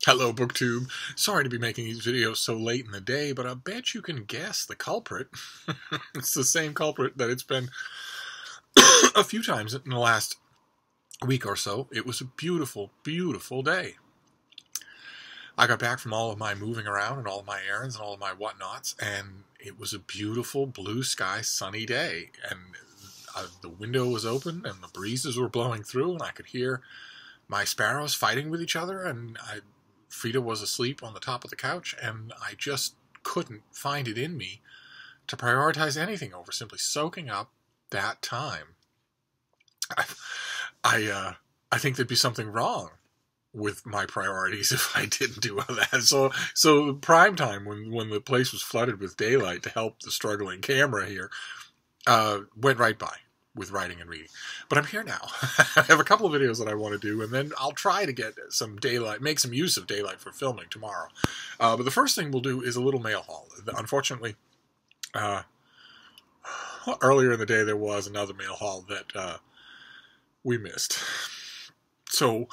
Hello, BookTube. Sorry to be making these videos so late in the day, but I bet you can guess the culprit. It's the same culprit that it's been a few times in the last week or so. It was a beautiful, beautiful day. I got back from all of my moving around and all of my errands and all of my whatnots, and it was a beautiful blue sky sunny day. And the window was open and the breezes were blowing through, and I could hear my sparrows fighting with each other, and Frida was asleep on the top of the couch, and I just couldn't find it in me to prioritize anything over simply soaking up that time. I think there'd be something wrong with my priorities if I didn't do all that. So prime time, when the place was flooded with daylight to help the struggling camera here, went right by with writing and reading. But I'm here now. I have a couple of videos that I want to do, and then I'll try to get some daylight, make some use of daylight for filming tomorrow. But the first thing we'll do is a little mail haul. Unfortunately, earlier in the day there was another mail haul that we missed. So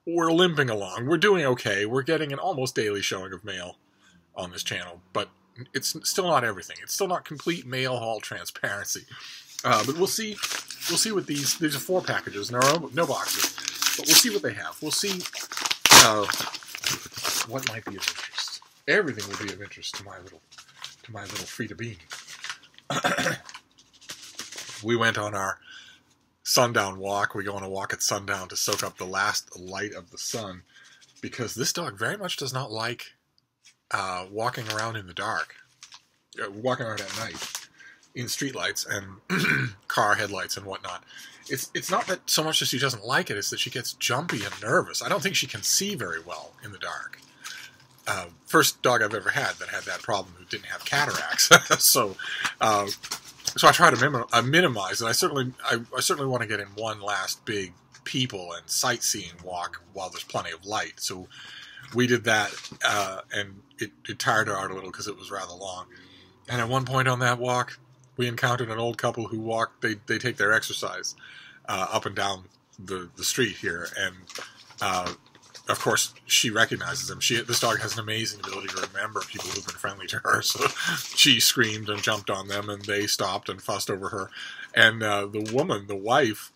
we're limping along. We're doing okay. We're getting an almost daily showing of mail on this channel, but it's still not everything. It's still not complete mail haul transparency. But we'll see what these are 4 packages, and there are no boxes, but we'll see what they have. We'll see what might be of interest. Everything will be of interest to my little Frida Bean. We went on our sundown walk. We go on a walk at sundown to soak up the last light of the sun, because this dog very much does not like walking around in the dark, walking around at night in streetlights and car headlights and whatnot. It's not that so much that she doesn't like it, it's that she gets jumpy and nervous. I don't think she can see very well in the dark. First dog I've ever had that had that problem, who didn't have cataracts. So I try to minimize, and I certainly want to get in one last big people and sightseeing walk while there's plenty of light. So we did that, and it tired her out a little because it was rather long. And at one point on that walk, we encountered an old couple who walked. They take their exercise up and down the street here, and of course she recognizes them. This dog has an amazing ability to remember people who've been friendly to her. So she screamed and jumped on them, and they stopped and fussed over her. And the woman, the wife,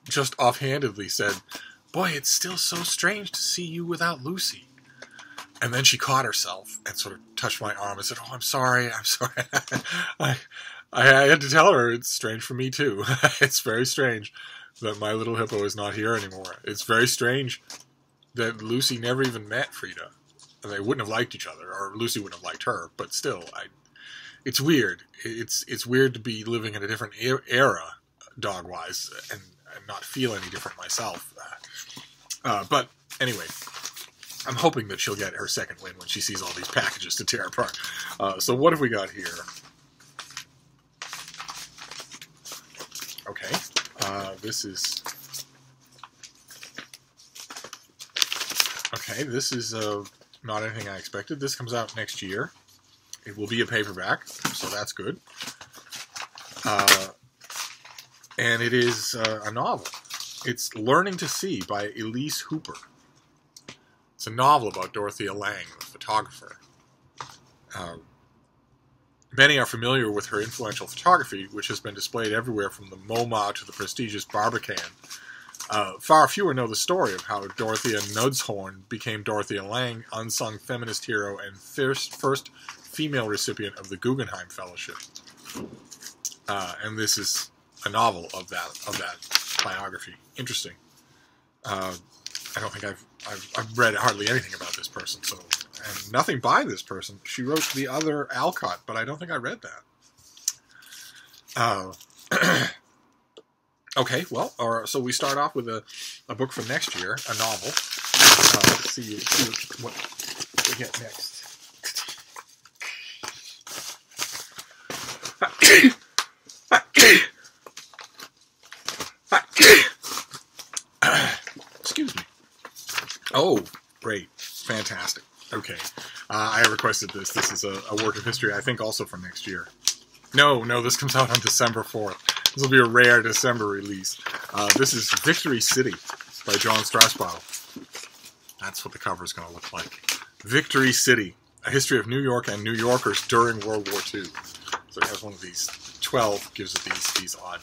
just offhandedly said, "Boy, it's still so strange to see you without Lucy." And then she caught herself and sort of touched my arm and said, "Oh, I'm sorry. I had to tell her it's strange for me, too. It's very strange that my little hippo is not here anymore. It's very strange that Lucy never even met Frida. And they wouldn't have liked each other, or Lucy wouldn't have liked her, but still, it's weird. It's weird to be living in a different era, dog-wise, and not feel any different myself. But anyway, I'm hoping that she'll get her second win when she sees all these packages to tear apart. So what have we got here? Okay, this is... Okay, this is not anything I expected. This comes out next year. It will be a paperback, so that's good. And it is a novel. It's Learning to See by Elise Hooper. It's a novel about Dorothea Lange, the photographer. Many are familiar with her influential photography, which has been displayed everywhere from the MoMA to the prestigious Barbican. Far fewer know the story of how Dorothea Nudzhorn became Dorothea Lange, unsung feminist hero and first female recipient of the Guggenheim Fellowship. And this is a novel of that biography. Interesting. I don't think I've read hardly anything about this person, and nothing by this person. She wrote The Other Alcott, but I don't think I read that. Okay, well, so we start off with a book for next year, a novel. Let's see what we get next. Excuse me. Oh, great. Fantastic. Okay. I requested this. This is a work of history, I think, also for next year. No, this comes out on December 4th. This will be a rare December release. This is Victory City by John Strassbaugh. That's what the cover is going to look like. Victory City, a history of New York and New Yorkers during World War II. So it has one of these 12, gives it these odd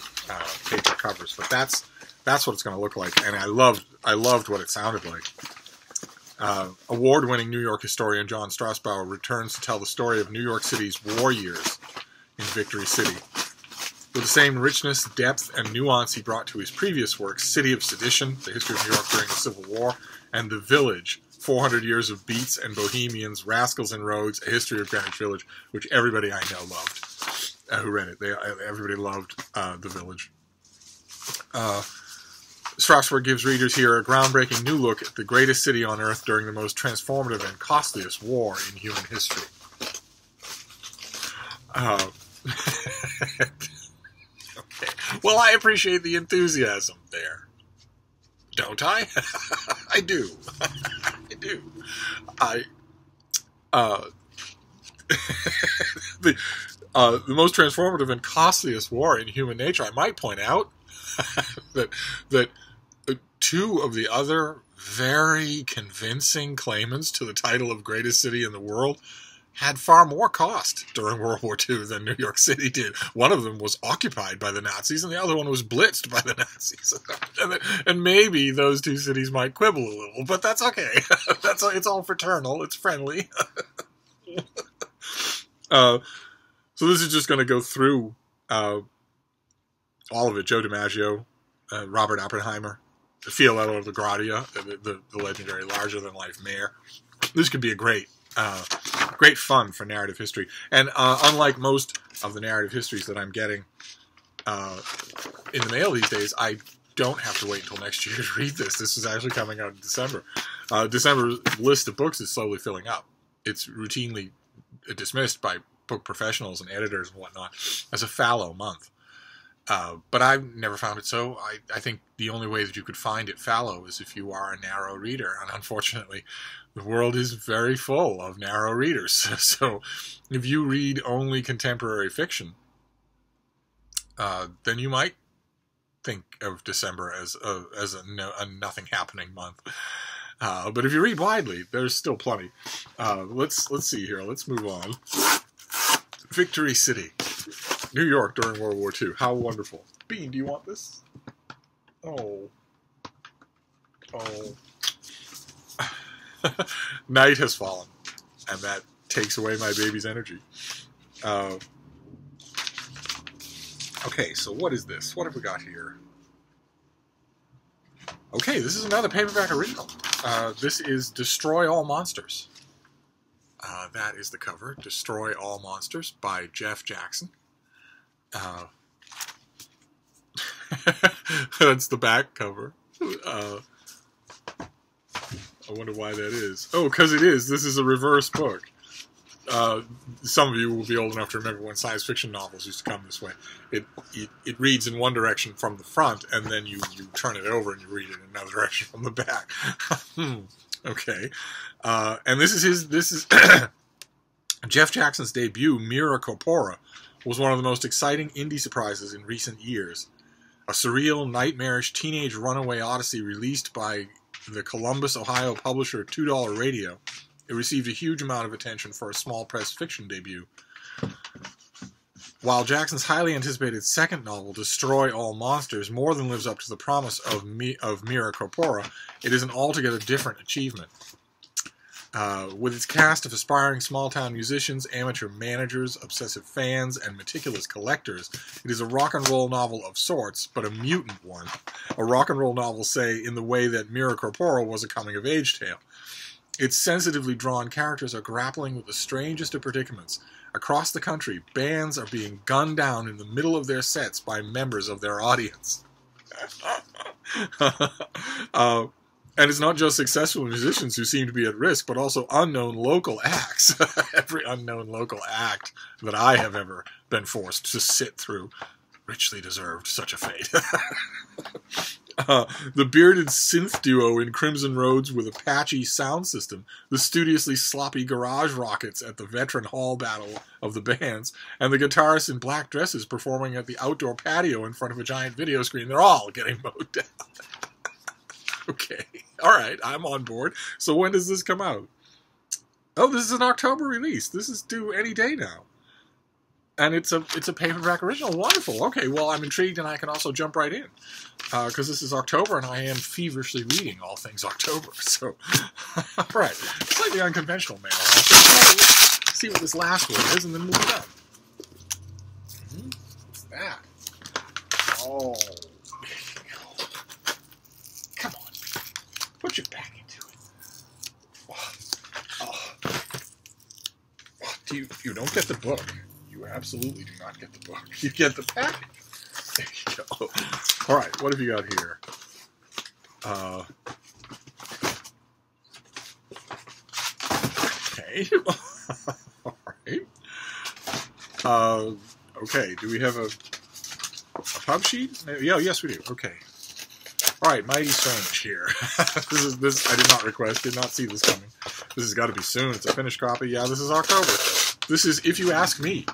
paper covers. But that's what it's going to look like, and I loved what it sounded like. Award-winning New York historian John Strassbauer returns to tell the story of New York City's war years in Victory City. With the same richness, depth, and nuance he brought to his previous works, City of Sedition, The History of New York During the Civil War, and The Village, 400 Years of Beats and Bohemians, Rascals and Roads, A History of Greenwich Village, which everybody I know loved who read it. Everybody loved The Village. Strasberg gives readers here a groundbreaking new look at the greatest city on Earth during the most transformative and costliest war in human history. Okay. Well, I appreciate the enthusiasm there. Don't I? I do. I do. The most transformative and costliest war in human nature. I might point out that two of the other very convincing claimants to the title of greatest city in the world had far more cost during World War II than New York City did. One of them was occupied by the Nazis, and the other one was blitzed by the Nazis. And maybe those two cities might quibble a little, but that's okay. It's all fraternal. It's friendly. So this is just going to go through all of it. Joe DiMaggio, Robert Oppenheimer, Fiorello LaGuardia, the legendary larger-than-life mayor. This could be a great fun for narrative history. And unlike most of the narrative histories that I'm getting in the mail these days, I don't have to wait until next year to read this. This is actually coming out in December. December's list of books is slowly filling up. It's routinely dismissed by book professionals and editors and whatnot as a fallow month. But I've never found it so. I think the only way that you could find it fallow is if you are a narrow reader. And unfortunately, the world is very full of narrow readers. So if you read only contemporary fiction, then you might think of December as a nothing happening month. But if you read widely, there's still plenty. Let's see here. Let's move on. Victory City, New York during World War II. How wonderful. Bean, do you want this? Oh. Night has fallen, and that takes away my baby's energy. Okay, so what is this? What have we got here? Okay, this is another paperback original. This is Destroy All Monsters. That is the cover. Destroy All Monsters by Jeff Jackson. That's the back cover. I wonder why that is. Oh, because it is. This is a reverse book. Some of you will be old enough to remember when science fiction novels used to come this way. It reads in one direction from the front, and then you turn it over and you read it in another direction from the back. Okay. And this is Jeff Jackson's debut, Mira Corpora, was one of the most exciting indie surprises in recent years. A surreal, nightmarish teenage runaway odyssey released by the Columbus, Ohio publisher $2 Radio. It received a huge amount of attention for a small press fiction debut. While Jackson's highly anticipated second novel, Destroy All Monsters, more than lives up to the promise of Mira Corpora, it is an altogether different achievement. With its cast of aspiring small-town musicians, amateur managers, obsessive fans, and meticulous collectors, it is a rock and roll novel of sorts, but a mutant one. A rock and roll novel, say, in the way that Mira Corpora was a coming-of-age tale. Its sensitively drawn characters are grappling with the strangest of predicaments. Across the country, bands are being gunned down in the middle of their sets by members of their audience. And it's not just successful musicians who seem to be at risk, but also unknown local acts. Every unknown local act that I have ever been forced to sit through richly deserved such a fate. The bearded synth duo in Crimson Roads with a patchy sound system, the studiously sloppy garage rockets at the veteran hall battle of the bands, and the guitarists in black dresses performing at the outdoor patio in front of a giant video screen, they're all getting mowed down. Okay. All right. I'm on board. So when does this come out? Oh, this is an October release. This is due any day now. And it's a paperback original. Wonderful. Okay, well, I'm intrigued, and I can also jump right in. Because this is October, and I am feverishly reading all things October. So, all right. Slightly unconventional mail. Let's see what this last one is, and then move it on. What's that? Oh, there you go. Come on. Put your back into it. You don't get the book. You absolutely do not get the book. You get the packet. There you go. All right, what have you got here? Okay. All right. Okay, do we have a pub sheet? Yeah, yes we do. Okay. All right, Mighty Strange here. This I did not request, did not see this coming. This has got to be soon. It's a finished copy. Yeah, this is October. This is If You Ask Me,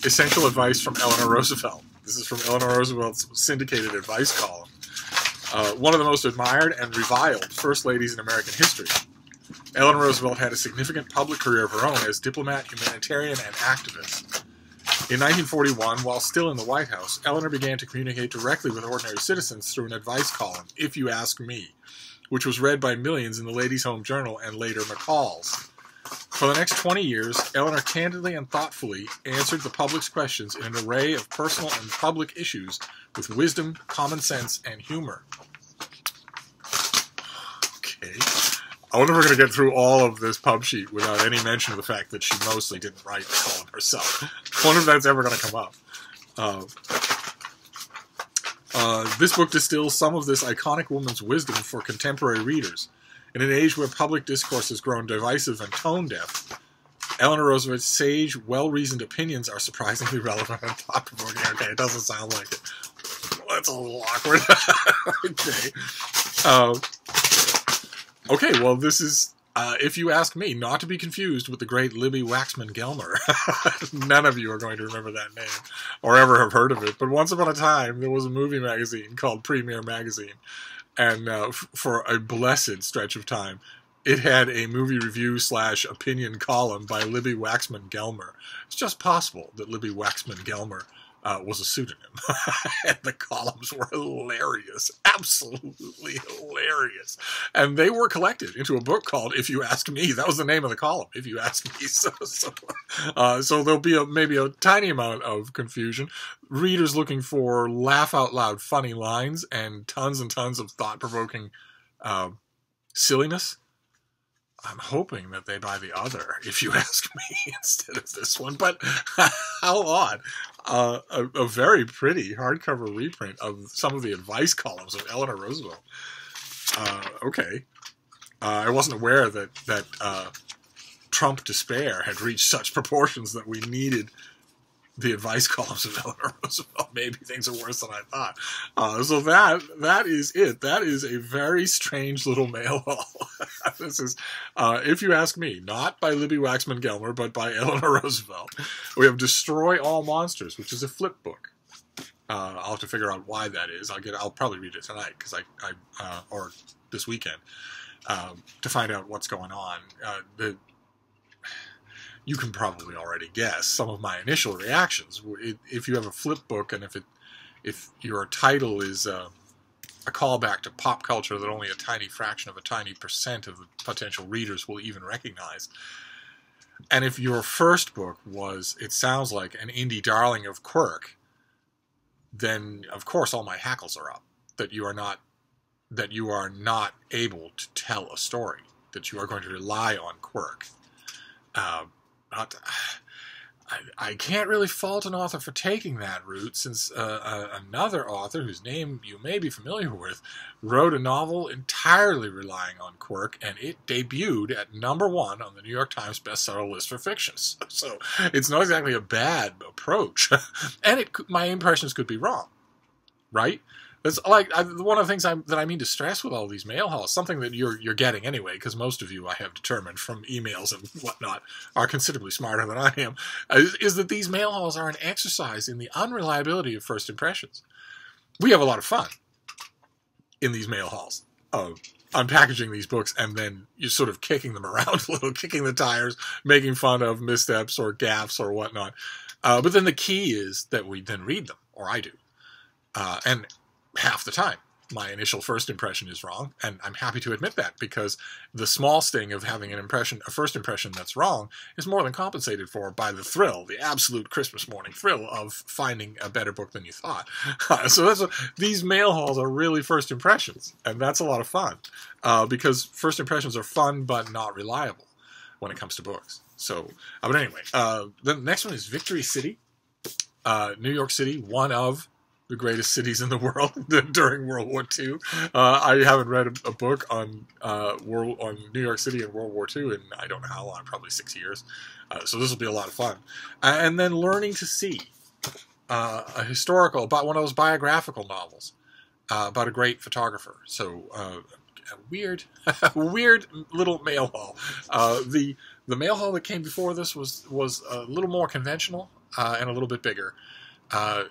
Essential Advice from Eleanor Roosevelt. This is from Eleanor Roosevelt's syndicated advice column. One of the most admired and reviled first ladies in American history. Eleanor Roosevelt had a significant public career of her own as diplomat, humanitarian, and activist. In 1941, while still in the White House, Eleanor began to communicate directly with ordinary citizens through an advice column, If You Ask Me, which was read by millions in the Ladies' Home Journal and later McCall's. For the next 20 years, Eleanor candidly and thoughtfully answered the public's questions in an array of personal and public issues with wisdom, common sense, and humor. Okay. I wonder if we're going to get through all of this pub sheet without any mention of the fact that she mostly didn't write the column herself. I wonder if that's ever going to come up. This book distills some of this iconic woman's wisdom for contemporary readers. In an age where public discourse has grown divisive and tone-deaf, Eleanor Roosevelt's sage, well-reasoned opinions are surprisingly relevant and thought-provoking. Okay, it doesn't sound like it. Well, that's a little awkward. Okay, well, this is, If You Ask Me, not to be confused with the great Libby Waxman-Gelmer. None of you are going to remember that name or ever have heard of it, but once upon a time, there was a movie magazine called Premiere Magazine. And for a blessed stretch of time, it had a movie review / opinion column by Libby Waxman-Gelmer. It's just possible that Libby Waxman-Gelmer was a pseudonym. And the columns were hilarious. Absolutely hilarious. And they were collected into a book called If You Ask Me. That was the name of the column, If You Ask Me. So there'll be maybe a tiny amount of confusion. Readers looking for laugh-out-loud funny lines and tons of thought-provoking silliness. I'm hoping that they buy the other, If You Ask Me, instead of this one. But how odd. A very pretty hardcover reprint of some of the advice columns of Eleanor Roosevelt. Okay. I wasn't aware that Trump despair had reached such proportions that we needed the advice columns of Eleanor Roosevelt. Maybe things are worse than I thought. So that is it. That is a very strange little mail haul. This is, If You Ask Me, not by Libby Waxman-Gelmer, but by Eleanor Roosevelt. We have Destroy All Monsters, which is a flip book. I'll have to figure out why that is. I'll probably read it tonight because or this weekend to find out what's going on. You can probably already guess some of my initial reactions. If you have a flip book and if your title is a callback to pop culture that only a tiny fraction of a tiny percent of the potential readers will even recognize, and if your first book was, it sounds like, an indie darling of Quirk, then of course all my hackles are up. That you are not able to tell a story. That you are going to rely on Quirk. I can't really fault an author for taking that route, since another author, whose name you may be familiar with, wrote a novel entirely relying on Quirk, and it debuted at #1 on the New York Times bestseller list for fiction. So it's not exactly a bad approach. And my impressions could be wrong, right? That's like one of the things that I mean to stress with all these mail hauls, something that you're getting anyway, because most of you, I have determined from emails and whatnot, are considerably smarter than I am, is that these mail hauls are an exercise in the unreliability of first impressions. We have a lot of fun in these mail hauls. unpackaging these books, and then you're sort of kicking them around a little, kicking the tires, making fun of missteps or gaffes or whatnot. But then the key is that we then read them, or I do. And half the time, my initial first impression is wrong, and I'm happy to admit that, because the small sting of having a first impression that's wrong is more than compensated for by the thrill, the absolute Christmas morning thrill of finding a better book than you thought. So these mail hauls are really first impressions, and that's a lot of fun, because first impressions are fun but not reliable when it comes to books. So, but anyway, the next one is Victory City, New York City, one of the greatest cities in the world during World War II. I haven't read a book on New York City in World War II in I don't know how long, probably 6 years. So this will be a lot of fun. And then Learning to See, a historical, about one of those biographical novels about a great photographer. So a weird little mail haul. The mail haul that came before this was a little more conventional and a little bit bigger.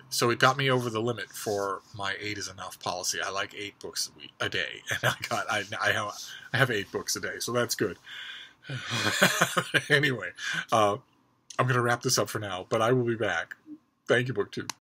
So it got me over the limit for my 8 is enough policy. I like 8 books a day, and I have 8 books a day, so that's good. Anyway, I'm going to wrap this up for now, but I will be back. Thank you, BookTube.